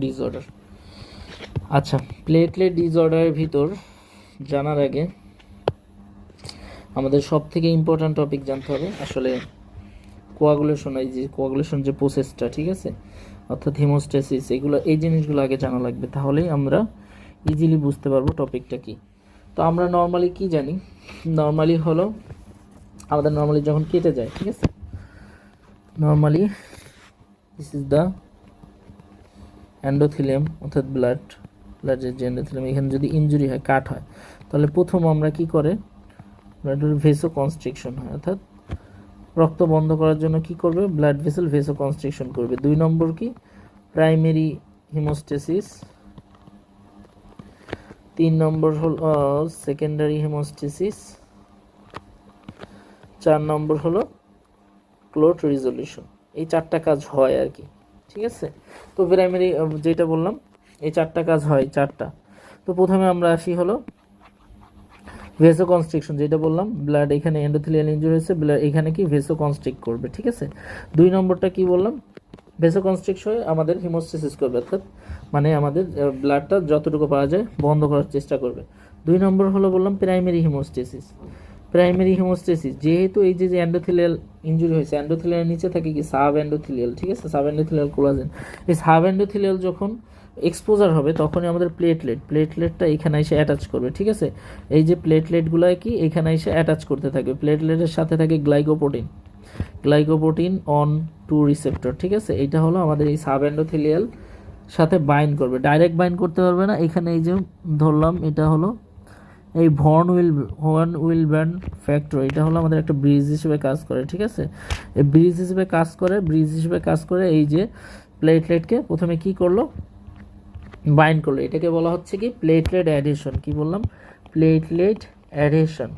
Disorder. আচ্ছা, platelet ডিসঅর্ডারের ভিতর জানার আগে আমাদের সব থেকে ইম্পর্ট্যান্ট টপিক জানতে হবে আসলে কোয়াগুলেশন, এই যে কোয়াগুলেশন যে প্রসেসটা, ঠিক আছে, অর্থাৎ হিমোস্ট্যাসিস, এগুলো এই জিনিসগুলো আগে জানা লাগবে, তাহলেই আমরা ইজিলি বুঝতে পারবো টপিকটা কি। তো আমরা নর্মালি কি জানি, নর্মালি হলো আমাদের নর্মালি যখন কেটে যায়, ঠিক আছে, নর্মালি দিস ইজ দ্য এন্ডোথিলিয়াম অর্থাৎ ব্লাডের যে এন্ডোথিলিয়াম, এখানে যদি ইনজুরি হয়, কাট হয়, তাহলে প্রথম আমরা কি করে ব্লাডের ভেসো কনস্ট্রিকশন হয়, অর্থাৎ রক্ত বন্ধ করার জন্য কি করবে, ব্লাড ভেসেল ভেসো কনস্ট্রিকশন করবে। 2 নম্বর কি, প্রাইমারি হিমোস্ট্যাসিস। 3 নম্বর হলো সেকেন্ডারি হিমোস্ট্যাসিস। 4 নম্বর হলো ক্লোট রিজলিউশন। এই 4টা কাজ হয় আর কি, ঠিক আছে। তো প্রাইমারি যেটা বললাম, এই 4টা কাজ হয়, 4টা। তো প্রথমে আমরা আসি হলো ভেসো কনস্ট্রিকশন, যেটা বললাম, ব্লাড এখানে এন্ডোথেলিয়াল ইনজুরি হয়েছে, ব্লাড এখানে কি ভেসো কনস্ট্রিক্ট করবে, ঠিক আছে। 2 নম্বরটা কি বললাম, ভেসো কনস্ট্রিকশন হয়ে আমাদের হিমোস্ট্যাসিস করবে, অর্থাৎ মানে আমাদের ব্লাডটা যতটুকু পাওয়া যায় বন্ধ করার চেষ্টা করবে। 2 নম্বর হলো বললাম প্রাইমারি হিমোস্ট্যাসিস। প্রাইমারি হিমোস্ট্যাসিস, যেহেতু এই যে এন্ডোথেলিয়াল ইনজুরি হয়েছে, এন্ডোথেলিয়াল নিচে থাকে কি সাব এন্ডোথেলিয়াল, ঠিক আছে, সাব এন্ডোথেলিয়াল কোলাজেন। এই সাব এন্ডোথেলিয়াল যখন এক্সপোজার হবে তখনই আমাদের প্লেটলেটটা এখানে এসে অ্যাটাচ করবে, ঠিক আছে। এই যে প্লেটলেটগুলো কি এখানে এসে অ্যাটাচ করতে থাকবে, প্লেটলেটের সাথে থাকে গ্লাইকোপ্রোটিন অন টু রিসেপ্টর, ঠিক আছে। এটা হলো আমাদের এই সাব এন্ডোথেলিয়াল সাথে বাইন্ড করবে, ডাইরেক্ট বাইন্ড করতে পারবে না। এখানে এই যে ধরলাম, এটা হলো এই ভন উইলব্যান্ড ফ্যাক্টর, এটা হলো আমাদের একটা ব্রিজ হিসেবে কাজ করে, ঠিক আছে। এই ব্রিজ হিসেবে কাজ করে এই যে প্লেটলেটকে প্রথমে কি করলো, বাইন্ড করলো। এটাকে বলা হচ্ছে কি প্লেটলেট অ্যাডহেশন। কি বললাম, প্লেটলেট অ্যাডহেশন।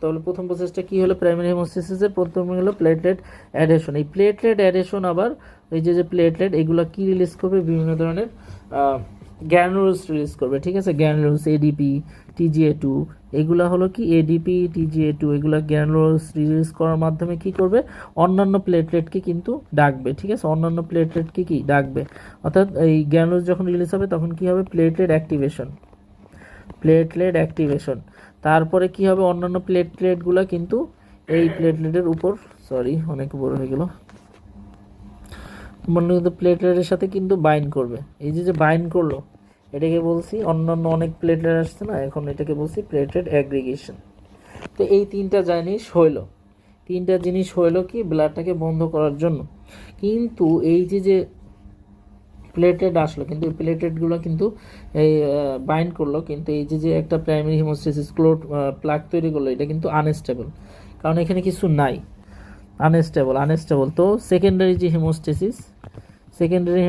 তাহলে প্রথম প্রসেসটা কি হলো, প্রাইমারি হিমোস্ট্যাসিসের প্রথম হলো প্লেটলেট অ্যাডহেশন। এই প্লেটলেট অ্যাডহেশন আবার এই যে প্লেটলেট, এগুলো কি রিলিজ করবে, বিভিন্ন ধরনের গ্র্যানুলস রিলিজ করবে, ঠিক আছে। গ্র্যানুলস, এডিপি, TGA2, এগুলা হলো কি এডিপি, TGA2, এগুলা গ্র্যানুলস রিলিজ করার মাধ্যমে কি করবে, অন্যান্য প্লেটলেটকে কিন্তু ডাকবে, ঠিক আছে, অন্যান্য প্লেটলেটকে কি ডাকবে। অর্থাৎ এই গ্র্যানুলস যখন রিলিজ হবে তখন কি হবে, প্লেটলেট অ্যাক্টিভেশন। তারপরে কি হবে, অন্যান্য প্লেটলেটগুলো কিন্তু এই প্লেটলেটের উপর, অনেক বড় হয়ে গেল, মনে কিন্তু প্লেটলেটের সাথে কিন্তু বাইন্ড করবে। এই যে বাইন্ড করলো, এটাকে বলছি, অন্যান্য অনেক প্লেটলেট আসছে না, এখন এটাকে বলছি প্লেটলেট অ্যাগ্রিগেশন। তো এই তিনটা জিনিস হইলো কি ব্লাডটাকে বন্ধ করার জন্য। কিন্তু এই যে প্লেটলেট আসলো, কিন্তু এই প্লেটলেটগুলো কিন্তু এই বাইন্ড করলো, কিন্তু এই যে একটা প্রাইমারি হিমোস্ট্যাসিস প্লাক তৈরি করলো, এটা কিন্তু আনস্টেবল, কারণ এখানে কিছু নাই, আনস্টেবল। তো সেকেন্ডারি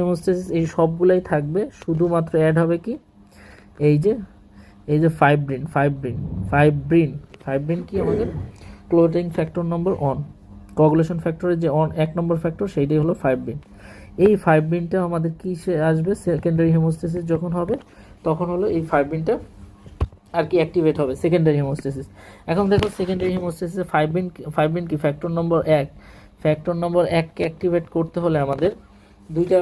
হিমোস্ট্যাসিস এই সবগুলাই থাকবে, শুধুমাত্র অ্যাড হবে কি এই যে ফাইব্রিন কি আমাদের ক্লোটিং ফ্যাক্টর নম্বর 1, কোয়াগুলেশন ফ্যাক্টরের যে 1 নম্বর ফ্যাক্টর, সেইটাই হলো ফাইব্রিন। এই ফাইব্রিনটা আমাদের কিসে আসবে, সেকেন্ডারি হিমোস্ট্যাসিস যখন হবে তখন হলো এই ফাইব্রিনটা আর কি অ্যাক্টিভেট হবে, সেকেন্ডারি হিমোস্ট্যাসিস। এখন দেখো সেকেন্ডারি হিমোস্ট্যাসিসে ফাইব্রিন কি ফ্যাক্টর নম্বর 1কে অ্যাক্টিভেট করতে হলে আমাদের দুইটা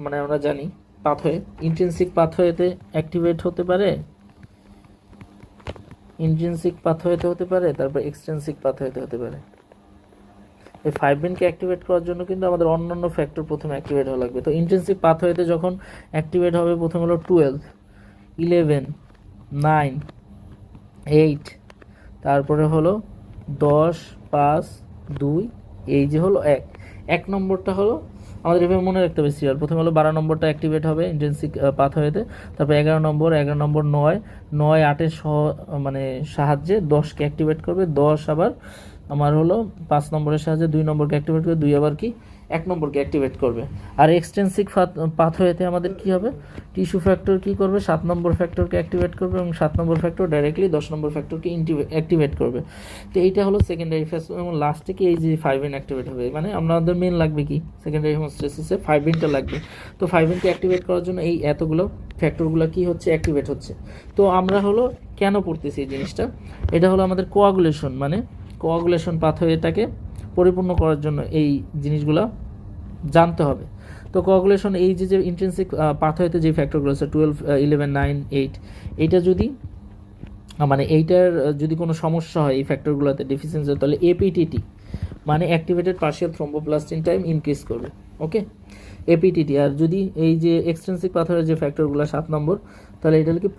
মানে আমরা জানি পাথওয়ে, ইন্ট্রিনসিক পাথওয়েতে অ্যাক্টিভেট হতে পারে, তারপর এক্সট্রিনসিক পাথওয়েতে হতে পারে। এই ফাইব্রিনকে অ্যাক্টিভেট করার জন্য কিন্তু আমাদের অন্যান্য ফ্যাক্টর প্রথমে অ্যাক্টিভেট হওয়া লাগবে। তো ইন্ট্রিনসিক পাথওয়েতে যখন অ্যাক্টিভেট হবে, প্রথম হলো 12, 11, 9, 8, তারপরে হলো 10, 5, 2, এই যে হলো 1 নম্বরটা হলো আমাদের এভাবে মনে রাখতে হবে সিরিয়াল। প্রথমে হলো 12 নম্বরটা অ্যাক্টিভেট হবে ইন্টেন্সিক পাথওয়েতে, তারপর 11 নম্বর, 9, 8-এর মানে সাহায্যে 10কে অ্যাক্টিভেট করবে, 10 আবার আমার হলো 5 নম্বরের সাহায্যে 2 নম্বরকে অ্যাক্টিভেট করবে, 2 আবার কি 1 নম্বরকে অ্যাক্টিভেট করবে। আর এক্সটেন্সিক পাথওয়েতে আমাদের কি হবে, টিস্যু ফ্যাক্টর কি করবে, 7 নম্বর ফ্যাক্টরকে অ্যাক্টিভেট করবে, এবং 7 নম্বর ফ্যাক্টর ডাইরেক্টলি 10 নম্বর ফ্যাক্টরকে অ্যাক্টিভেট করবে। তো এইটা হলো সেকেন্ডারি ফেজ, এবং লাস্টে কি এই যে ফাইব্রিন অ্যাক্টিভেট হবে। মানে আমাদের মেন লাগবে কি, সেকেন্ডারি হিমোস্ট্যাসিসে ফাইব্রিনটা লাগবে। তো ফাইব্রিনকে অ্যাক্টিভেট করার জন্য এই এতগুলো ফ্যাক্টরগুলো কি হচ্ছে, অ্যাক্টিভেট হচ্ছে। তো আমরা হলো কেন পড়তেছি এই জিনিসটা, এটা হলো আমাদের কোয়াগুলেশন পাথওয়েটাকে পরিপূর্ণ করার জন্য এই জিনিসগুলো জানতে হবে। তো কোয়াগুলেশন এই যে ইন্ট্রিনসিক পাথওয়েতে যে ফ্যাক্টরগুলো আছে 12, 11, 9, 8, এইটা যদি মানে এইটার যদি কোনো সমস্যা হয় এই ফ্যাক্টরগুলোতে ডেফিসিয়েন্সি, তাহলে এপিটিটি মানে activated partial thromboplastin time increase করবে। ওকে, এপিটিটি। আর যদি এই যে এক্সট্রিনসিক পাথরের যে ফ্যাক্টরগুলো 7 নম্বর, তাহলে এটা কি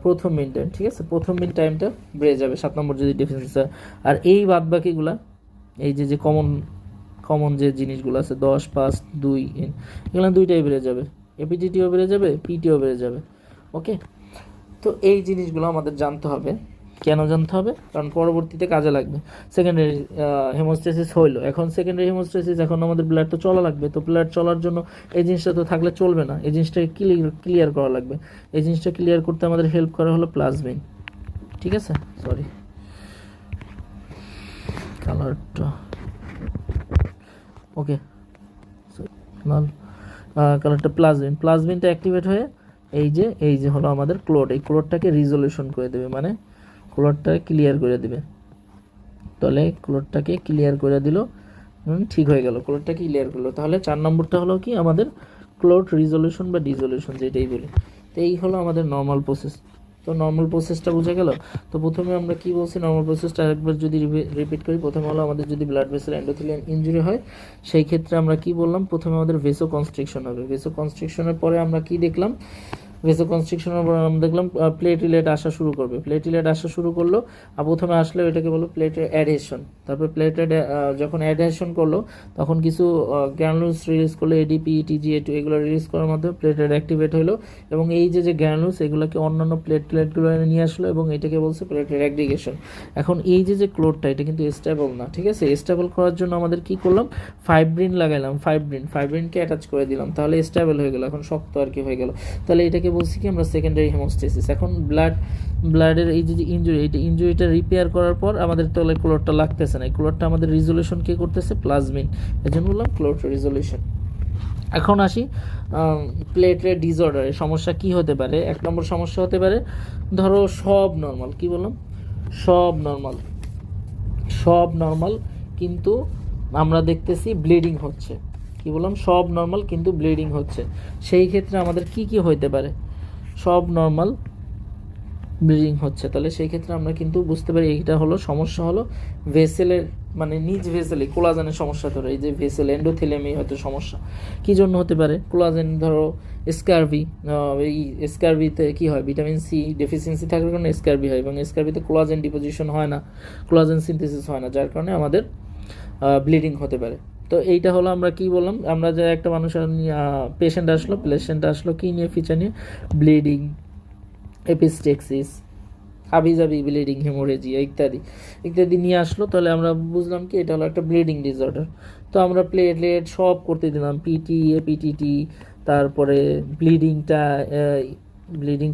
প্রথম মিন টাইম, ঠিক আছে, প্রথম মিন টাইমটা বেড়ে যাবে 7 নম্বর যদি ডেফিসিয়েন্সি হয়। আর এই বাদ বাকিগুলা এই যে কমন যে জিনিসগুলো আছে 10, 5, 2 এগুলো দুইটাই বেড়ে যাবে, এপিটিটিও বেড়ে যাবে, পিটিও বেড়ে যাবে। ওকে, তো এই জিনিসগুলো আমাদের জানতে হবে। কেন জানতে হবে? কারণ পরবর্তীতে কাজে লাগবে। সেকেন্ডারি হেমোস্টেসিস হইলো, এখন সেকেন্ডারি হেমোস্টেসিস, এখন আমাদের ব্লাড তো চলা লাগবে, তো ব্লাড চলার জন্য এই জিনিসটা তো থাকলে চলবে না, এই জিনিসটাকে ক্লিয়ার করা লাগবে। এই জিনিসটা ক্লিয়ার করতে আমাদের হেল্প করা হলো প্লাজমিন, ঠিক আছে। সরি, কালারটা ওকে, কালারটা প্লাজমিনটা অ্যাক্টিভেট হয়ে এই যে হলো আমাদের ক্লোড, এই ক্লোডটাকে রিজলিউশন করে দেবে, মানে ক্লোডটা ক্লিয়ার করে দেবে। তাহলে ক্লোডটাকে ক্লিয়ার করে দিল, ঠিক হয়ে গেল, ক্লোডটা ক্লিয়ার করলো। তাহলে 4 নম্বরটা হলো কি আমাদের ক্লোড রিজলিউশন বা ডিজলিউশন যেটাই বলি। তো এই হলো আমাদের নর্মাল প্রসেস। তো নর্মাল প্রসেসটা বোঝা গেল। তো প্রথমে আমরা কি বলছি, নর্মাল প্রসেসটা আরেকবার যদি রিপিট করি, প্রথমে হলো আমাদের যদি ব্লাড ভেসেল এন্ডোথেলিয়াল ইনজুরি হয়, সেই ক্ষেত্রে আমরা কি বললাম, প্রথমে আমাদের ভেসো কনস্ট্রিকশন হবে। ভেসো কনস্ট্রিকশনের পরে আমরা কি দেখলাম, ভেসো কনস্ট্রিকশনের পর আমরা দেখলাম প্লেটলেট আসা শুরু করবে। প্লেটলেট আসা শুরু করলো, আর প্রথমে আসলে এটাকে বলো প্লেটের অ্যাডহেশন। তারপর প্লেটেড যখন অ্যাডহেশন করলো, তখন কিছু গ্র্যানুলস রিলিজ করলো, এডিপি, টিজিএ2 এগুলো রিলিজ করার মাধ্যমে প্লেটেড অ্যাক্টিভেট হলো, এবং এই যে গ্র্যানুলস এগুলোকে অন্যান্য প্লেটলেটগুলো নিয়ে আসলো, এবং এটাকে বলছে প্লেটেড অ্যাগ্রিগেশন। এখন এই যে ক্লোডটা, এটা কিন্তু স্টেবল না, ঠিক আছে। স্টেবল করার জন্য আমাদের কি করলাম, ফাইব্রিন লাগাইলাম, ফাইব্রিনকে অ্যাটাচ করে দিলাম, তাহলে স্টেবল হয়ে গেল, এখন শক্ত আর কি হয়ে গেল। তাহলে এটাকে বলছি কি আমরা সেকেন্ডারি হেমোস্টেসিস। এখন ব্লাডের এই যে ইনজুরি, ইনজুরিটা রিপেয়ার করার পর আমাদের তাহলে ক্লোডটা লাগতেছে না, এই ক্লোডটা আমাদের রিজলিউশন কে করতেছে, প্লাজমিন, এই জন্য বললাম ক্লোড রিজলিউশন। এখন আসি প্লেটলেট ডিসঅর্ডারের সমস্যা কি হতে পারে। 1 নম্বর সমস্যা হতে পারে, ধরো সব নর্মাল, কি বললাম, সব নর্মাল কিন্তু আমরা দেখতেছি ব্লিডিং হচ্ছে, কি বললাম, সব নর্মাল কিন্তু ব্লিডিং হচ্ছে। সেই ক্ষেত্রে আমাদের কি হইতে পারে, সব নর্মাল ব্লিডিং হচ্ছে, তাহলে সেই ক্ষেত্রে আমরা কিন্তু বুঝতে পারি এইটা হলো সমস্যা, হলো ভেসেলের, মানে নিজ ভেসেলে কোলাজেনের সমস্যা। ধরো এই যে ভেসেল এন্ডোথেলিয়ামে হয়তো সমস্যা, কি জন্য হতে পারে, কোলাজেন, ধরো স্কারভি, এই স্কারভিতে কি হয়, ভিটামিন সি ডেফিসিয়েন্সি থাকার কারণে স্কারভি হয়, এবং স্কারভিতে কোলাজেন ডিপোজিশন হয় না, কোলাজেন সিনথেসিস হয় না, যার কারণে আমাদের ব্লিডিং হতে পারে। তো এইটা হলো আমরা কি বললাম, আমরা যে একটা মানুষের পেশেন্ট আসলো কি নিয়ে, ফিচার নিয়ে, ব্লিডিং, এপিস্টেক্সিস, হাবিজাবি ব্লিডিং, হেমোরেজিয়া ইত্যাদি নিয়ে আসলো, তাহলে আমরা বুঝলাম কি এটা হলো একটা ব্লিডিং ডিসঅর্ডার। তো আমরা প্লেটলেট সব করতে দিলাম, পিটি, এপিটিটি, তারপরে ব্লিডিং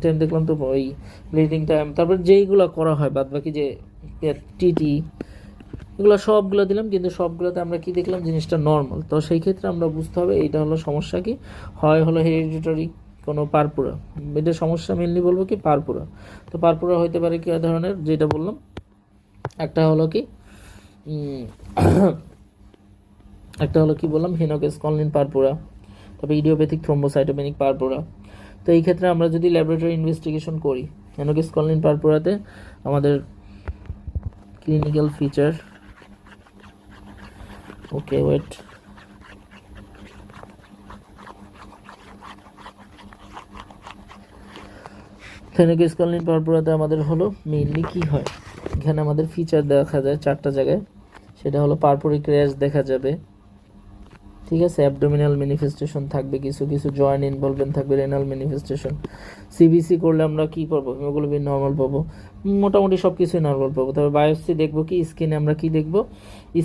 টাইম দেখলাম, তো ওই ব্লিডিং টাইম, তারপর যেইগুলো করা হয় বাদ বাকি যে টিটি, এগুলো সবগুলো দিলাম, কিন্তু সবগুলোতে আমরা কি দেখলাম, জিনিসটা নর্মাল। তো সেই ক্ষেত্রে আমরা বুঝতে হবে এইটা হলো সমস্যা কি, হয় হলো হেরিডিটারি কোনো পারপুরা, এটা সমস্যা মেনলি বলবো কি পারপুরা। তো পারপুরা হইতে পারে কি ধরনের, যেটা বললাম, একটা হলো কি বললাম, হেনোকেস কনলিন পারপুরা, তারপর ইডিওপ্যাথিক থ্রোম্বোসাইটোপেনিক পারপুরা। তো এই ক্ষেত্রে আমরা যদি ল্যাবরেটরি ইনভেস্টিগেশন করি, হেনোকেস কনলিন পারপুরাতে আমাদের ক্লিনিক্যাল ফিচার, ওকে ওয়েট, হেনোকেস কনলিন পারপুরাতে আমাদের হলো মেইনলি কি হয়, এখানে আমাদের ফিচার দেখা যায় 4টা জায়গায়, সেটা হলো পারপুরিক র্যাশ দেখা যাবে, ঠিক আছে, অ্যাবডোমিনাল ম্যানিফেস্টেশন থাকবে, কিছু জয়েন্ট ইনভলভমেন্ট থাকবে, রেনাল ম্যানিফেস্টেশন। সিবিসি করলে আমরা কি পাবো, হিমোগ্লোবিন নর্মাল পাবো, মোটামুটি সব কিছুই নর্মাল পাবো। তবে বায়োপসি দেখবো কি, স্কিনে আমরা কি দেখবো,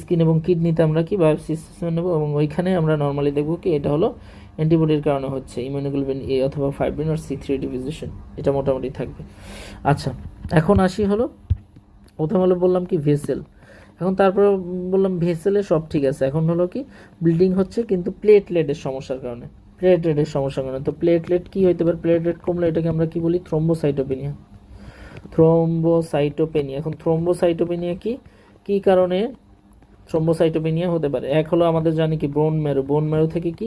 স্কিন এবং কিডনিতে আমরা কি বায়োপসি নেবো, এবং ওইখানে আমরা নর্মালি দেখবো কি এটা হলো অ্যান্টিবডির কারণে হচ্ছে, ইমিউনোগ্লোবিন এ অথবা ফাইব্রিন আর C3 ডিপোজিশন, এটা মোটামুটি থাকবে। আচ্ছা, এখন আসি হলো, প্রথম হলো বললাম কি ভেসেল, এখন তারপরে বললাম ভেসেলে সব ঠিক আছে, এখন হলো কি ব্লিডিং হচ্ছে কিন্তু প্লেটলেটের সমস্যার কারণে, তো প্লেটলেট কি হইতে পারে, প্লেটলেট কমলে এটাকে আমরা কি বলি, থ্রোম্বোসাইটোপেনিয়া। এখন থ্রোম্বোসাইটোপেনিয়া কি কারণে থ্রম্বোসাইটোপেনিয়া হতে পারে। এক হলো আমাদের জানি কি বোন ম্যারো, বোন ম্যারো থেকে কি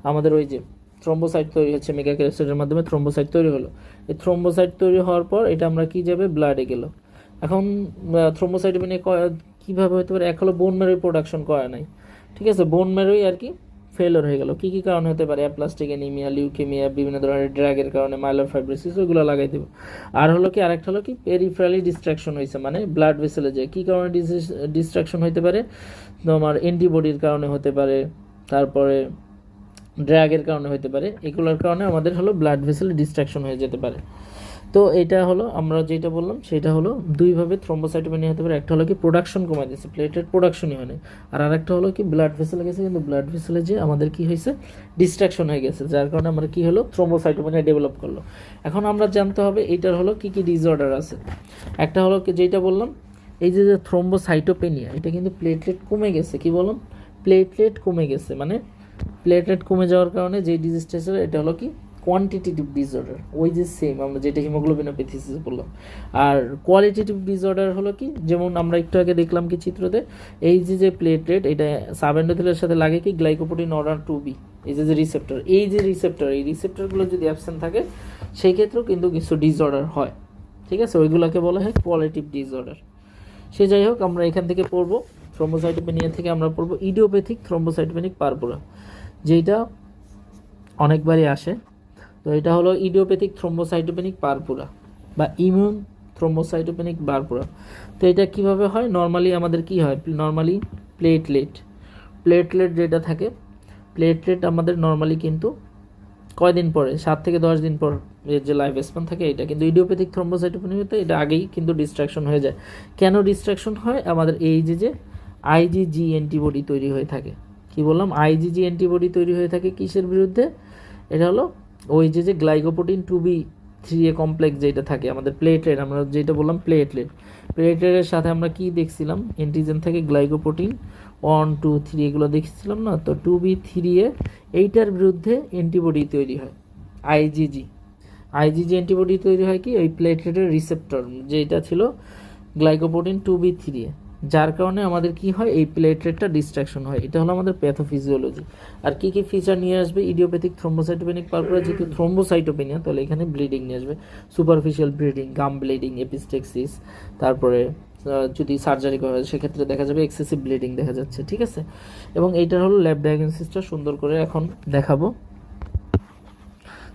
আমাদের ওই যে থ্রম্বোসাইট তৈরি হচ্ছে, মেগাক্যারিওসাইটের মাধ্যমে থ্রম্বোসাইট তৈরি হলো। এই থ্রম্বোসাইট তৈরি হওয়ার পর এটা আমরা কি যাবে, ব্লাডে গেল। এখন থ্রম্বোসাইটোপেনিয়া কীভাবে হতে পারে, এক হলো বোন ম্যারোই প্রোডাকশন করা নাই, ঠিক আছে, বোন ম্যারোই আর কি ফেলোর হয়ে গেল। কী কী কারণ হতে পারে, অ্যাপ্লাস্টিক অ্যানিমিয়া, লিউকেমিয়া, বিভিন্ন ধরনের ড্রাগের কারণে, মাইলোফাইব্রোসিস, ওইগুলো লাগাই দেবো। আর হলো কি আরেকটা হলো কি পেরিফেরালি ডিস্ট্রাকশন হয়েছে, মানে ব্লাড ভেসেলে যায়। কী কারণে ডিস্ট্রাকশন হতে পারে, তোমার অ্যান্টিবডির কারণে হতে পারে, তারপরে ড্রাগের কারণে হতে পারে, এগুলোর কারণে আমাদের হলো ব্লাড ভেসেল ডিস্ট্রাকশন হয়ে যেতে পারে। তো এটা হলো আমরা যেটা বললাম সেটা হলো দুইভাবে থ্রম্বোসাইটোপেনিয়া হতে পারে। একটা হলো কি প্রোডাকশন কমাই দিয়েছে, প্লেটের প্রোডাকশনই হয় না। আর আরেকটা হলো কি ব্লাড ভেসেলে গেছে, কিন্তু ব্লাড ভেসেলে যে আমাদের কি হয়েছে, ডিস্ট্রাকশন হয়ে গেছে, যার কারণে আমরা কি হলো থ্রম্বোসাইটোপেনিয়া ডেভেলপ করলো। এখন আমরা জানতে হবে এইটার হলো কি কি ডিসঅর্ডার আছে। একটা হলো কি যেটা বললাম, এই যে থ্রম্বোসাইটোপেনিয়া, এটা কিন্তু প্লেটলেট কমে গেছে, কি বললাম, প্লেটলেট কমে গেছে, মানে প্লেটলেট কমে যাওয়ার কারণে যে ডিজিজটা আছে এটা হলো কি কোয়ান্টিটেটিভ ডিসঅর্ডার, ওই যে সেম আমরা যেটা হিমোগ্লোবিনোপ্যাথিসিস বললাম। আর কোয়ালিটেটিভ ডিসঅর্ডার হলো কি, যেমন আমরা একটু আগে দেখলাম কি চিত্রতে, এই যে প্লেটলেট এটা সাবএন্ডোথেলিয়ার সাথে লাগে কি গ্লাইকোপ্রোটিন অর্ডার 2B, এই যে রিসেপ্টর, এই রিসেপ্টরগুলো যদি অ্যাবসেন্ট থাকে সেই ক্ষেত্রেও কিন্তু কিছু ডিসঅর্ডার হয়, ঠিক আছে, ওইগুলোকে বলা হয় কোয়ালিটিভ ডিসঅর্ডার। সে যাই হোক, আমরা এখান থেকে পড়বো থ্রম্বোসাইটোপেনিয়া থেকে আমরা পড়বো ইডিওপ্যাথিক থ্রম্বোসাইটোপেনিক পারপুরা, যেটা অনেকবারই আসে। তো এটা হলো ইডিওপ্যাথিক থ্রম্বোসাইটোপেনিক পারপুরা বা ইমিউন থ্রম্বোসাইটোপেনিক পারপুরা। তো এটা কিভাবে হয়, নর্মালি আমাদের কি হয়, নর্মালি প্লেটলেট যেটা থাকে, প্লেটলেট আমাদের নর্মালি কিন্তু কয়দিন পরে, 7 থেকে 10 দিন পর এর যে লাইফ স্প্যান থাকে এটা, কিন্তু ইডিওপ্যাথিক থ্রম্বোসাইটোপেনিয়াতে এটা আগেই কিন্তু ডিস্ট্রাকশন হয়ে যায়। কেন ডিস্ট্রাকশন হয়, আমাদের এই যে আইজিজি অ্যান্টিবডি তৈরি হয়ে থাকে, কি বললাম, আইজিজি অ্যান্টিবডি তৈরি হয়ে থাকে কিসের বিরুদ্ধে, এটা হলো ওই যে গ্লাইকোপ্রোটিন 2B3A কমপ্লেক্স যেটা থাকে আমাদের প্লেটলেট, আমরা যেটা বললাম প্লেটলেটের সাথে আমরা কি দেখছিলাম, অ্যান্টিজেন থেকে গ্লাইকোপ্রোটিন 1, 2, 3 এগুলো দেখছিলাম না, তো 2B3A এইটার বিরুদ্ধে অ্যান্টিবডি তৈরি হয়, আইজিজি অ্যান্টিবডি তৈরি হয় কি ওই প্লেটলেটের রিসেপ্টর যেটা ছিল গ্লাইকোপ্রোটিন 2B3A, যার কারণে আমাদের কি হয়, এই প্লেটলেটটা ডিস্ট্রাকশন হয়। এটা হলো আমাদের প্যাথোফিজিওলজি। আর কি কি ফিচার নিয়ে আসবে ইডিওপ্যাথিক থ্রম্বোসাইটোপেনিক পারপুরা, যেহেতু থ্রম্বোসাইটোপেনিয়া তাহলে এখানে ব্লিডিং নিয়ে আসবে, সুপারফিশিয়াল ব্লিডিং, গাম ব্লিডিং, এপিস্টেক্সিস, তারপরে যদি সার্জারি করা হয় সেক্ষেত্রে দেখা যাবে এক্সেসিভ ব্লিডিং দেখা যাচ্ছে, ঠিক আছে। এবং এইটার হলো ল্যাব ডায়াগনোসিসটা সুন্দর করে এখন দেখাবো।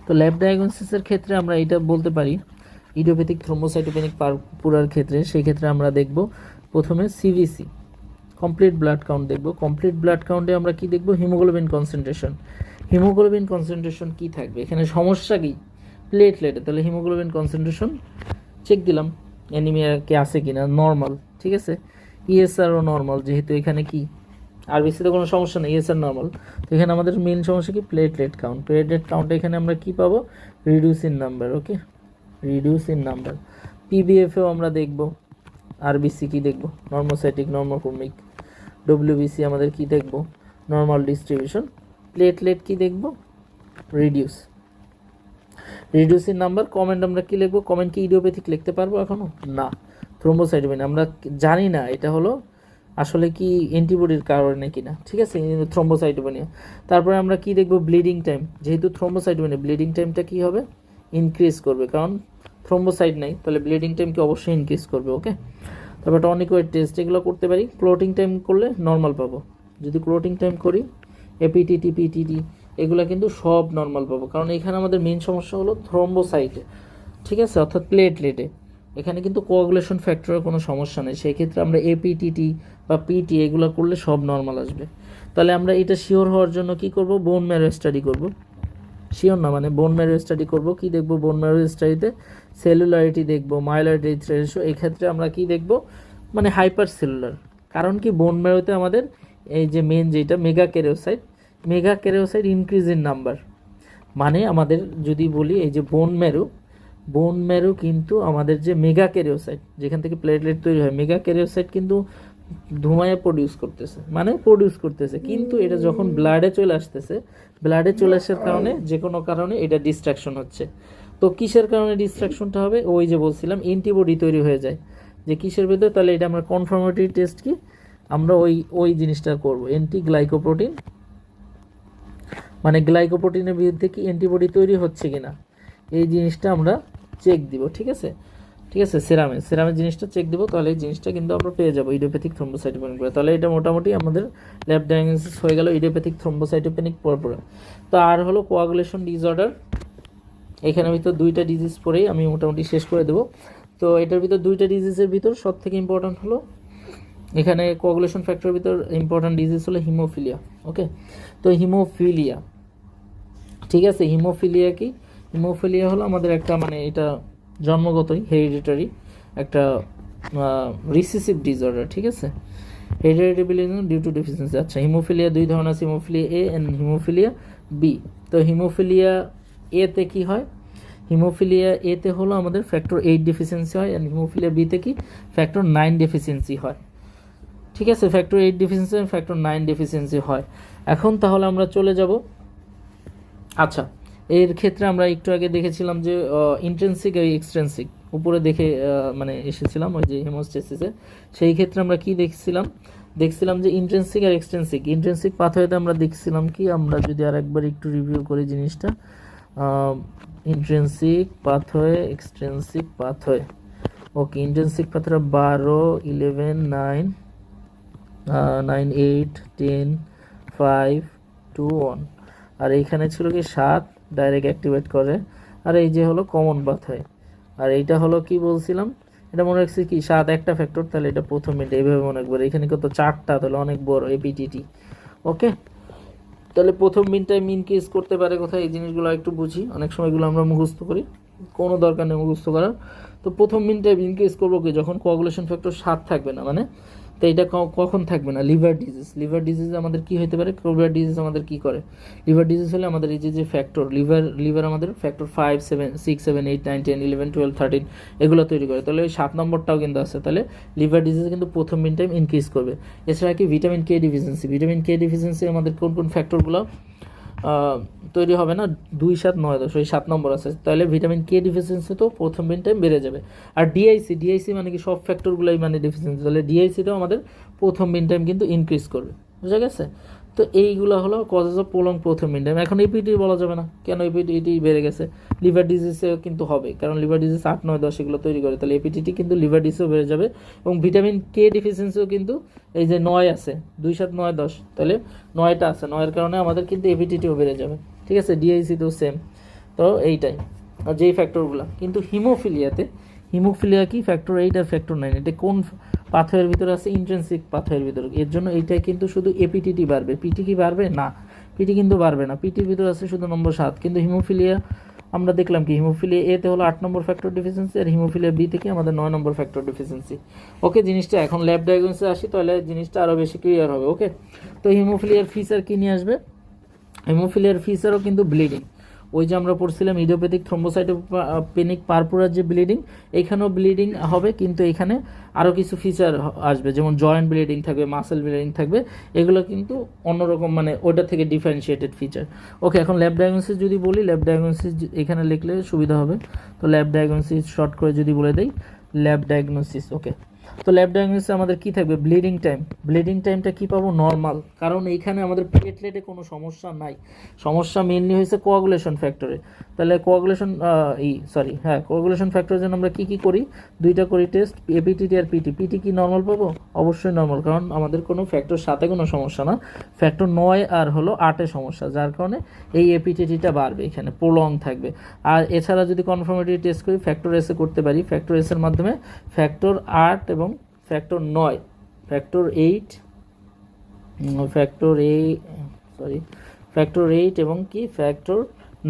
তো ল্যাব ডায়াগনোসিসের ক্ষেত্রে আমরা এটা বলতে পারি ইডিওপ্যাথিক থ্রম্বোসাইটোপেনিক পারপুরার ক্ষেত্রে, সেই ক্ষেত্রে আমরা দেখব প্রথমে সিভিসি, কমপ্লিট ব্লাড কাউন্ট দেখব। কমপ্লিট ব্লাড কাউন্টে আমরা কি দেখব, হিমোগ্লোবিন কনসেন্ট্রেশন কি থাকবে, এখানে সমস্যা কি প্লেটলেটে, তাহলে হিমোগ্লোবিন কনসেন্ট্রেশন চেক দিলাম, অ্যানিমিয়া কি আছে কিনা, নর্মাল, ঠিক আছে, ইএসআরও নর্মাল, যেহেতু এখানে কি আরবিসিতে কোনো সমস্যা নেই, ইএসআর নর্মাল। তো এখানে আমাদের মেন সমস্যা কি প্লেটলেট কাউন্টে এখানে আমরা কি পাবো, reduce in number, okay, reduce in number. পিবিএফেও আমরা দেখব, আরবিসি কি দেখব, নর্মোসাইটিক, নর্মোক্রমিক, ডব্লিউবিসি আমাদের কি দেখব, নর্মাল ডিস্ট্রিবিউশন, প্লেটলেট কি দেখব, রিডিউস ইন নাম্বার। কমেন্ট আমরা কি লিখবো, কমেন্ট কি ইডিওপ্যাথিক লিখতে পারবো এখনো না, থ্রম্বোসাইটোপেনিয়া আমরা জানি না এটা হলো আসলে কি অ্যান্টিবডির কারণে কিনা, ঠিক আছে, থ্রম্বোসাইটোপেনিয়া। তারপরে আমরা কি দেখব, ব্লিডিং টাইম, যেহেতু থ্রম্বোসাইটোপেনিয়া ব্লিডিং টাইমটা কি হবে, ইনক্রিজ করবে, কারণ থ্রম্বোসাইট নাই, তাহলে ব্লিডিং টাইম কি অবশ্যই ইনক্রিজ করবে, ওকে। তারপর টনিক ওয়েট টেস্ট এগুলো করতে পারি, ক্লোটিং টাইম করলে নর্মাল পাবো, যদি ক্লোটিং টাইম করি এপিটিটি, পিটিটি এগুলো কিন্তু সব নর্মাল পাবো, কারণ এখানে আমাদের মেন সমস্যা হলো থ্রম্বোসাইটে, ঠিক আছে, অর্থাৎ প্লেটলেটে, এখানে কিন্তু কোয়াগুলেশন ফ্যাক্টরের কোনো সমস্যা নেই, সেই ক্ষেত্রে আমরা এপিটিটি বা পিটি এগুলো করলে সব নর্মাল আসবে। তাহলে আমরা এটা শিওর হওয়ার জন্য কি করব, বোন ম্যারো স্টাডি করব, শিওর না মানে বোন ম্যারো স্টাডি করব, কি দেখব, বোন ম্যারো স্টাডিতে সেলুলারিটি দেখব, মাইলরিটি রেশিও, এই ক্ষেত্রে আমরা কি দেখব, মানে হাইপার সেলুলার, কারণ কি বোন ম্যারোতে আমাদের এই যে মেন যেটা মেগা ক্যারিওসাইট ইনক্রিজ ইন নাম্বার, মানে আমাদের যদি বলি এই যে বোন ম্যারো কিন্তু আমাদের যে মেগা ক্যারিওসাইট যেখান থেকে প্লেটলেট তৈরি হয়, মেগা ক্যারিওসাইট কিন্তু ধুমায় প্রডিউস করতেছে, কিন্তু এটা যখন ব্লাডে চলে আসার কারণে যে কোনো কারণে এটা ডিস্ট্রাকশন হচ্ছে। তো কিসের কারণে ডিস্ট্রাকশনটা হবে, ওই যে বলছিলাম অ্যান্টিবডি তৈরি হয়ে যায়, যে কিসের ভিতরে, তাহলে এটা আমরা কনফার্মেটরি টেস্ট কি আমরা ওই জিনিসটা করব, অ্যান্টি গ্লাইকোপ্রোটিন, মানে গ্লাইকোপ্রোটিনের বিরুদ্ধে কি অ্যান্টিবডি তৈরি হচ্ছে কিনা এই জিনিসটা আমরা চেক দিব। ঠিক আছে, ঠিক আছে, সেরামের জিনিসটা চেক দিব, তাহলে এই জিনিসটা কিন্তু আমরা পেয়ে যাবো ইডিওপ্যাথিক থ্রম্বোসাইটোপেনিক পরে। তাহলে এটা মোটামুটি আমাদের ল্যাব ডায়াগনোসিস হয়ে গেল ইডিওপ্যাথিক থ্রম্বোসাইটোপেনিক পরে। তো আর হলো কোয়াগুলেশন ডিসঅর্ডার, এখানের ভিতর 2টা ডিজিজ পরেই আমি মোটামুটি শেষ করে দেবো। তো এটার ভিতর 2টা ডিজিজের ভিতর সব থেকে ইম্পর্ট্যান্ট হলো, এখানে কোয়াগুলেশন ফ্যাক্টরের ভিতর ইম্পর্ট্যান্ট ডিজিজ হলো হিমোফিলিয়া। ওকে, তো হিমোফিলিয়া, ঠিক আছে, হিমোফিলিয়া কি? হিমোফিলিয়া হলো আমাদের একটা, মানে এটা জন্মগতই হেরিডিটারি একটা রিসেসিভ ডিসঅর্ডার। ঠিক আছে, হেরিডিটারি ডিউ টু ডেফিসিয়েন্সি। আচ্ছা, হিমোফিলিয়া 2 ধরনের আছে, hemophilia A and hemophilia B. তো হিমোফিলিয়া এতে কি হয়? হিমোফিলিয়া এতে হলো আমাদের ফ্যাক্টর 8 ডেফিসিয়েন্সি হয়, অ্যান্ড হিমোফিলিয়া বিতে কি ফ্যাক্টর 9 ডেফিসিয়েন্সি হয়। ঠিক আছে, ফ্যাক্টর 8 ডেফিসিয়েন্সি, ফ্যাক্টর 9 ডেফিসিয়েন্সি হয়। এখন তাহলে আমরা চলে যাব, আচ্ছা এর ক্ষেত্রে আমরা একটু আগে দেখেছিলাম যে ইন্ট্রিনসিক আর এক্সট্রিনসিক, উপরে দেখে মানে এসেছিলাম ওই যে হেমোস্টেসিসে। সেই ক্ষেত্রে আমরা কি দেখছিলাম যে ইন্ট্রিনসিক আর এক্সট্রিনসিক, ইন্ট্রিনসিক পাথওয়েতে আমরা দেখছিলাম কি, আমরা যদি আর একবার একটু রিভিউ করি জিনিসটা, ইন্ট্রিনসিক পাথওয়ে, এক্সট্রিনসিক পাথওয়ে। ওকে, ইন্ট্রিনসিক পাথওয়ে 12, 11, 9, 9, 8, 10, 5, 2, 1, আর এইখানে ছিল কি 7 ডাইরেক্ট অ্যাক্টিভেট করে, আর এই যে হলো কমন পাথওয়ে। আর এইটা হলো কি বলছিলাম, এটা মনে রাখছি কি 7 একটা ফ্যাক্টর, তাহলে এটা প্রথম মিনিট এইভাবে মনে রাখবো। এখানে কত 4টা, তাহলে অনেক বড় এপিটিটি। ওকে, তাহলে প্রথম মিনটাই মিন কেস করতে পারে কোথায়, এই জিনিসগুলো একটু বুঝি। অনেক সময় এগুলো আমরা মুখস্থ করি, কোনো দরকার নেই মুখস্থ করার। তো প্রথম মিনটাই মিন কেস করবো কি, যখন কোয়াগুলেশন ফ্যাক্টর 7 থাকবে না, মানে তো এটা কখন থাকবে না? লিভার ডিজিজ আমাদের কি হতে পারে? লিভার ডিজিজ আমাদের কি করে? লিভার ডিজিজ হলে আমাদের এই যে ফ্যাক্টর লিভার আমাদের ফ্যাক্টর 5, 7, 6, 7, 8, 9, 10, 11, 12, 13 এগুলো তৈরি করে। তাহলে ওই 7 নম্বরটাও কিন্তু আছে, তাহলে লিভার ডিজিজ কিন্তু প্রথম মিন টাইম ইনক্রিজ করবে। এছাড়া কি ভিটামিন কে ডিফিসিয়েন্সি আমাদের কোন কোন ফ্যাক্টরগুলো তৈরি হবে না? 2, 7, 9, 10, ওই 7 নম্বর আছে, তাহলে ভিটামিন কে ডিফিসিয়েন্সি তো প্রথম মিন টাইম বেড়ে যাবে। আর ডিআইসি মানে কি সব ফ্যাক্টরগুলোই মানে ডিফিসিয়েন্সি, তাহলে ডিআইসিটাও আমাদের প্রথম মিন টাইম কিন্তু ইনক্রিজ করবে। বুঝা গেছে? তো এইগুলো হলো কজেস অফ প্রলং প্রথম মিন টাইম। এখন এপিটি বলা যাবে না, কেন? এপিটি বেড়ে গেছে, লিভার ডিজিজে কিন্তু হবে, কারণ লিভার ডিজিজ 8, 9, 10 এগুলো তৈরি করে, তাহলে এপিটিটি কিন্তু লিভার ডিজিজও বেড়ে যাবে। এবং ভিটামিন কে ডিফিসিয়েন্সিও কিন্তু এই যে 9 আছে, 2, 7, 9, 10, তাহলে 9টা আছে, 9-এর কারণে আমাদের কিন্তু এপিটিটিও বেড়ে যাবে। ঠিক আছে, ডিআইসিতেও সেম। তো এইটাই আর যেই ফ্যাক্টরগুলো, কিন্তু হিমোফিলিয়া কি ফ্যাক্টর 8 আর ফ্যাক্টর 9, এটা কোন পাথওয়ের ভিতরে আছে? ইন্ট্রিনসিক পাথওয়ের ভিতরে। এর জন্য এইটাই কিন্তু শুধু এপিটিটি বাড়বে, পিটি কি বাড়বে না? পিটি কিন্তু বাড়বে না, পিটির ভিতরে আছে শুধু নম্বর 7। কিন্তু হিমোফিলিয়া আমরা দেখলাম কি, হিমোফিলিয়া এতে হলো 8 নম্বর ফ্যাক্টর ডেফিসিয়েন্সি, আর হিমোফিলিয়া বি থেকে আমাদের 9 নম্বর ফ্যাক্টর ডেফিসিয়েন্সি। ওকে, জিনিসটা এখন ল্যাব ডায়াগনোসিসে আসি, তাহলে জিনিসটা আরও বেশি ক্লিয়ার হবে। ওকে, তো হিমোফিলিয়ার ফিচার কী নিয়ে আসবে? হিমোফিলিয়ার ফিচারও কিন্তু ব্লিডিং, ওই যে আমরা পড়ছিলাম ইডিওপ্যাথিক থ্রম্বোসাইটোপেনিক পারপুরার যে ব্লিডিং, এখানেও ব্লিডিং হবে, কিন্তু এখানে আরও কিছু ফিচার আসবে, যেমন জয়েন্ট ব্লিডিং থাকবে, মাসেল ব্লিডিং থাকবে, এগুলো কিন্তু অন্যরকম, মানে ওটা থেকে ডিফারেন্সিয়েটেড ফিচার। ওকে, এখন ল্যাব ডায়াগনোসিস যদি বলি, ল্যাব ডায়াগনোসিস এখানে লিখলে সুবিধা হবে। তো ল্যাব ডায়াগনোসিস শর্ট করে যদি বলে দেই, ল্যাব ডায়াগনোসিস। ওকে, তো ল্যাব ডায়াগনোসিসে আমাদের কি থাকবে? ব্লিডিং টাইমটা কি পাবো? নর্মাল, কারণ এইখানে আমাদের প্লেটলেটে কোনো সমস্যা নাই, সমস্যা মেইনলি হয়েছে কোয়াগুলেশন ফ্যাক্টরে। তাহলে কোয়াগুলেশন ফ্যাক্টরের জন্য আমরা কি করি? 2টা করি টেস্ট, এপিটিটি আর পিটি কি নর্মাল পাবো? অবশ্যই নর্মাল, কারণ আমাদের কোনো ফ্যাক্টর 7-এ কোনো সমস্যা না, ফ্যাক্টর 9 আর হলো 8-এ সমস্যা, যার কারণে এই এপিটিটিটা বাড়বে, এখানে প্রলং থাকবে। আর এছাড়া যদি কনফার্মেটরি টেস্ট করি, ফ্যাক্টর এসে করতে পারি, ফ্যাক্টর এসের মাধ্যমে ফ্যাক্টর 8 এবং ফ্যাক্টর 9, ফ্যাক্টর 8 এবং কি ফ্যাক্টর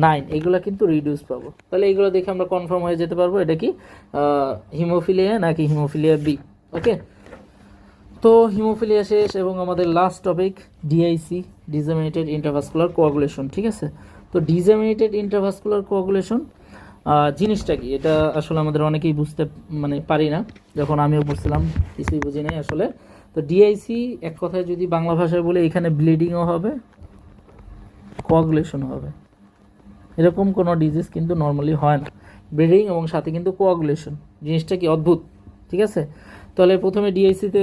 9, এগুলো কিন্তু রিডিউস পাবো। তাহলে এইগুলো দেখে আমরা কনফার্ম হয়ে যেতে পারবো এটা কি হিমোফিলিয়া নাকি হিমোফিলিয়া বি। ওকে, তো হিমোফিলিয়া শেষ, এবং আমাদের last topic DIC, disseminated intravascular coagulation. ঠিক আছে, তো ডিসেমিনেটেড ইন্ট্রাভাস্কুলার কোয়াগুলেশন জিনিসটা কি, এটা আসলে আমাদের অনেকেই বুঝতে মানে পারি না, যখন আমিও পড়ছিলাম কিছুই বুঝি নাই আসলে। তো ডিআইসি এক কথায় যদি বাংলা ভাষায় বলে, এখানে ব্লিডিংও হবে, কোয়াগুলেশন হবে, এরকম কোনো ডিজিজ কিন্তু নর্মালি হয় না, ব্লিডিং এবং সাথে কিন্তু কোয়াগুলেশন, জিনিসটা কি অদ্ভুত। ঠিক আছে, তাহলে প্রথমে ডিআইসিতে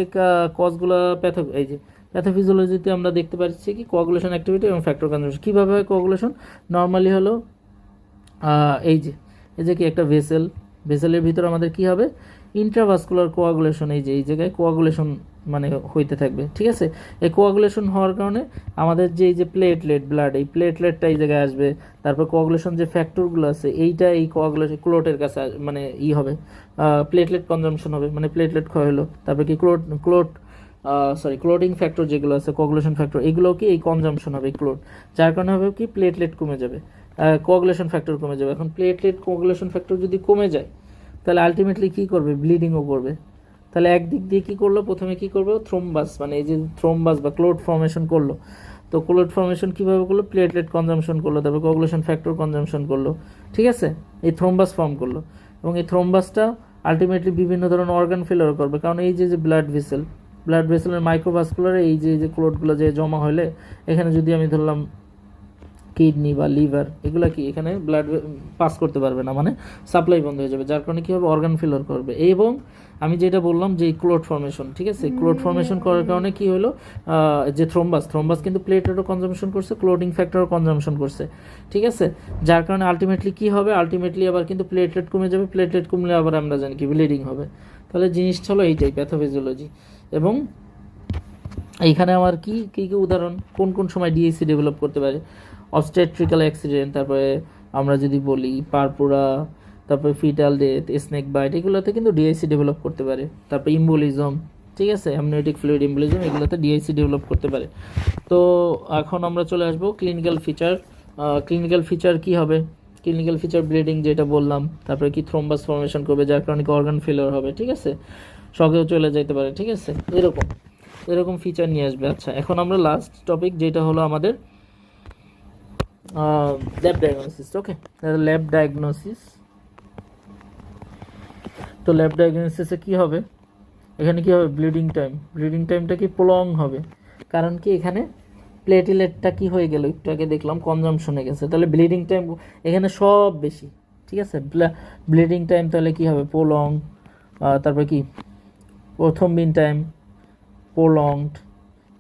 কজগুলো এই যে প্যাথোফিজিওলজিতে আমরা দেখতে পাচ্ছি কি কোয়াগুলেশন অ্যাক্টিভিটি এবং ফ্যাক্টর কনজাম্পশন। কীভাবে হয় কোয়াগুলেশন? নর্মালি হলো এই যে কি একটা ভেসেলের ভিতর আমাদের কি হবে ইন্ট্রাভাস্কুলার কোয়াগুলেশন, এই জায়গায় কোয়াগুলেশন মানে হইতে থাকবে, ঠিক আছে। এই কোয়াগুলেশন হওয়ার কারণে আমাদের যে এই যে প্লেটলেট ব্লাড, এই প্লেটলেটটা এই জায়গায় আসবে, তারপর কোয়াগুলেশন যে ফ্যাক্টরগুলো আছে এইটা এই কোয়াগুলেশন ক্লোটের কাছে মানে হবে প্লেটলেট কনজাম্পশন হবে, মানে প্লেটলেট ক্ষয় হলো, তারপর কি ক্লোটিং ফ্যাক্টর যেগুলো আছে কোয়াগুলেশন ফ্যাক্টর এগুলোও কি এই কনজাম্পশন হবে ক্লোট, যার কারণে হবে কি প্লেটলেট কমে যাবে, কোয়াগুলেশন ফ্যাক্টর কমে যাবে। এখন প্লেটলেট কোয়াগুলেশন ফ্যাক্টর যদি কমে যায় তাহলে আলটিমেটলি কী করবে? ব্লিডিংও করবে। তাহলে একদিক দিয়ে কী করলো? প্রথমে কী করবে? থ্রোম্বাস, মানে এই যে থ্রোম্বাস বা ক্লোট ফর্মেশন করলো। তো ক্লোট ফর্মেশন কীভাবে করলো? প্লেটলেট কনজাম্পশন করলো, তারপর কোয়াগুলেশন ফ্যাক্টর কনজাম্পশন করলো, ঠিক আছে। এই থ্রোম্বাস ফর্ম করলো এবং এই থ্রোম্বাসটা আলটিমেটলি বিভিন্ন ধরনের অর্গান ফেলার করবে, কারণ এই যে ব্লাড ভেসেলের মাইক্রোভাস্কুলারে এই যে ক্লোটগুলো যে জমা হলে এখানে যদি আমি ধরলাম কিডনি বা লিভার, এগুলো কি এখানে ব্লাড পাস করতে পারবে না, মানে সাপ্লাই বন্ধ হয়ে যাবে, যার কারণে কী হবে? অর্গান ফেলার করবে। এবং আমি যেটা বললাম যে ক্লোট ফর্মেশন, ঠিক আছে, ক্লোট ফর্মেশন করার কারণে কি হলো? যে থ্রোম্বাস কিন্তু প্লেটলেটও কনজাম্পশন করছে, ক্লোটিং ফ্যাক্টরও কনজাম্পশন করছে, ঠিক আছে, যার কারণে আলটিমেটলি কি হবে? আলটিমেটলি আবার কিন্তু প্লেটলেট কমে যাবে, প্লেটলেট কমলে আবার আমরা জানি কি ব্লিডিং হবে। তাহলে জিনিসটা হলো এইটাই প্যাথোফিজিওলজি। এবং এইখানে আমার কি উদাহরণ, কোন সময় ডিএসি ডেভেলপ করতে পারে? অবস্টেট্রিক্যাল অ্যাক্সিডেন্ট, তারপরে আমরা যদি বলি পারপুরা, তারপরে ফিটাল ডেথ, স্নেক বাইট, এগুলোতে কিন্তু ডিআইসি ডেভেলপ করতে পারে। তারপরে ইম্বোলিজম, ঠিক আছে, অ্যামনিওটিক ফ্লুইড ইম্বোলিজম, এগুলোতে ডিআইসি ডেভেলপ করতে পারে। তো এখন আমরা চলে আসবো ক্লিনিক্যাল ফিচার। ক্লিনিক্যাল ফিচার কি হবে? ক্লিনিক্যাল ফিচার ব্লিডিং যেটা বললাম, তারপরে কি থ্রোম্বাস ফর্মেশন করবে, যার কারণে অর্গান ফেলিওর হবে, ঠিক আছে, শকেও চলে যেতে পারে, ঠিক আছে, এরকম ফিচার নিয়ে আসবে। আচ্ছা, এখন আমরা লাস্ট টপিক যেটা হলো আমাদের ল্যাব ডায়াগনোসিস। ওকে, ল্যাব ডায়াগনোসিস। তো ল্যাব ডায়াগনোসিসে কী হবে? এখানে কী হবে? ব্লিডিং টাইমটা কি প্রলং হবে, কারণ কি এখানে প্লেটলেটটা কি হয়ে গেল, একটু আগে দেখলাম কনজাম্পশনে গেছে, তাহলে ব্লিডিং টাইম এখানে সব বেশি, ঠিক আছে। ব্লিডিং টাইম তাহলে কি হবে? প্রলং। তারপর কি প্রথম বিন টাইম প্রলংড,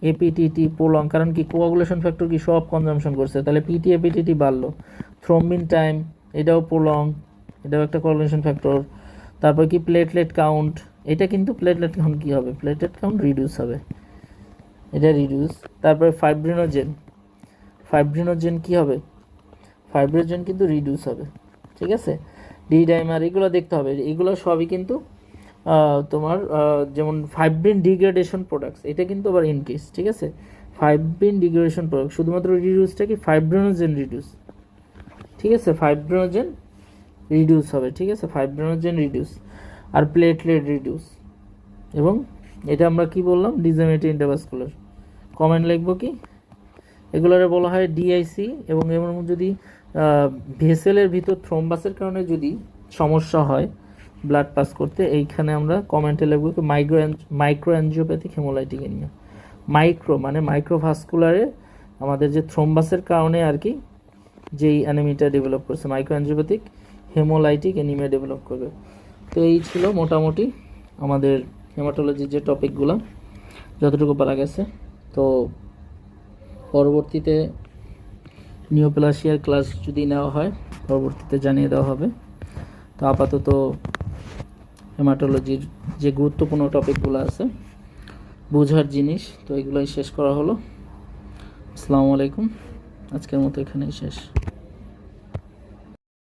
এপিটিটি প্রলং, কারণ কি কোয়াগুলেশন ফ্যাক্টর কি সব কনজাম্পশন করছে, তাহলে এপিটিটি বাড়লো। থ্রোম্বিন টাইম এটাও প্রলং, এটাও একটা কোয়াগুলেশন ফ্যাক্টর। তারপর কি প্লেটলেট কাউন্ট, এটা কিন্তু প্লেটলেট কাউন্ট কী হবে? প্লেটলেট কাউন্ট রিডিউস হবে, এটা রিডিউস। তারপরে ফাইব্রিনোজেন কি হবে? ফাইব্রিনোজেন কিন্তু রিডিউস হবে, ঠিক আছে। ডি ডাইমার, এগুলো দেখতে হবে, এগুলো সবই কিন্তু তোমার যেমন ফাইব্রিন ডিগ্রেডেশন প্রোডাক্টস, এটা কিন্তু আবার ইনক্রিজ, ঠিক আছে। ফাইব্রিন ডিগ্রেডেশন প্রোডাক্ট শুধুমাত্র রিডিউসটা কি ফাইব্রিনোজেন রিডিউস, ঠিক আছে, ফাইব্রিনোজেন রিডিউস হবে, ঠিক আছে, ফাইব্রিনোজেন রিডিউস। আর প্লেটলেট রিডিউস। এবং এটা আমরা কি বললাম? ডিজেমিনেটিভ ইন্টারভাস্কুলার। কমেন্ট লিখবো কি? এগুলোরে বলা হয় ডিআইসি। এবং এর যদি ভেসেলের ভিতর থ্রোম্বাসের কারণে যদি সমস্যা হয় ব্লাড পাস করতে, এইখানে আমরা কমেন্টে লিখবো কি মাইক্রো অ্যানজিওপ্যাথিক হেমোলাইটিক এনিমিয়া। মাইক্রো মানে মাইক্রোভাস্কুলারে আমাদের যে থ্রোম্বাসের কারণে আর কি যেই অ্যানিমিটা ডেভেলপ করছে, মাইক্রো অ্যানজিওপ্যাথিক হেমোলাইটিক এনিমিয়া ডেভেলপ করবে। তো এই ছিল মোটামুটি আমাদের হেমাটোলজির যে টপিকগুলো, যতটুকু পারা গেছে। তো পরবর্তীতে নিওপ্লাসিয়ার ক্লাস যদি নেওয়া হয় পরবর্তীতে জানিয়ে দেওয়া হবে। তো আপাতত হেমাটোলজির যে গুরুত্বপূর্ণ টপিকগুলো আছে বোঝার জিনিস, তো এগুলোই শেষ করা হলো। আসসালামু আলাইকুম, আজকের মতো এখানেই শেষ।